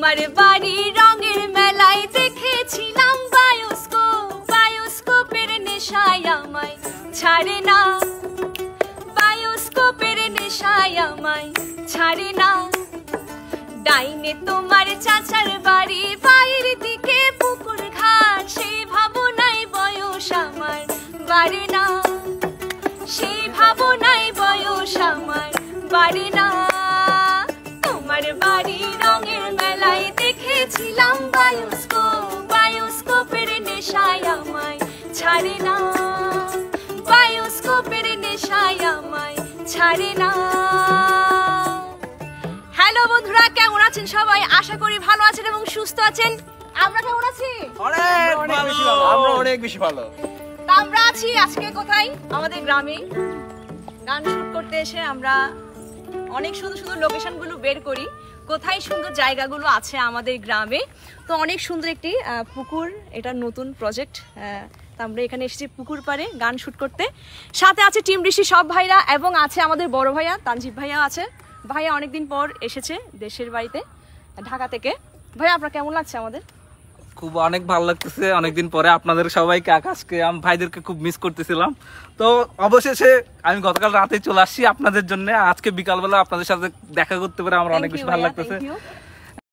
তোমার বাড়ি রঙের মেলায় দেখেছিলাম বায়োস্কোপের নেশায় আমায় ছাড়ে না, বায়োস্কোপের নেশায় আমায় ছাড়ে না। ডাইনে তোমার চাচার বাড়ি, বাইরের দিকে পুকুর ঘাট, সেই ভাবনায় বয়স আমার বাড়ে না, সেই ভাবনায় বয়স আমার বাড়ে না। তোমার বাড়ি রঙের মেলায় দেখেছিলাম বায়োস্কোপের নেশায় আমায় ছাড়ে না, বায়োস্কোপের নেশায় আমায় ছাড়ে না। হ্যালো বন্ধুরা, কেমন আছেন সবাই? আশা করি ভালো আছেন এবং সুস্থ আছেন। আমরা কেমন আছি? আমরা অনেক বেশি ভালো। আমরা আছি আজকে কোথায়? আমাদের গ্রামে গান শুট করতে এসে আমরা অনেক সুন্দর সুন্দর লোকেশনগুলো বের করি, কোথায় সুন্দর জায়গাগুলো আছে আমাদের গ্রামে। তো অনেক সুন্দর একটি পুকুর, এটা নতুন প্রজেক্ট। আমরা এখানে এসেছি পুকুর পাড়ে গান শুট করতে। সাথে আছে টিম ঋষি সব ভাইরা এবং আছে আমাদের বড় ভাইয়া তানজিব ভাইয়া আছে। ভাইয়া অনেকদিন পর এসেছে দেশের বাড়িতে ঢাকা থেকে। ভাইয়া আপনার কেমন লাগছে? আমাদের খুব অনেক ভালো লাগতেছে, অনেকদিন পরে আপনাদের সবাইকে, আকাশকে, ভাইদেরকে খুব মিস করতেছিলাম। তো অবশেষে আমি গতকাল রাতে চলে আসছি আপনাদের জন্য। আজকে বিকালবেলা আপনাদের সাথে দেখা করতে পারে আমার অনেক বেশি ভালো লাগতেছে।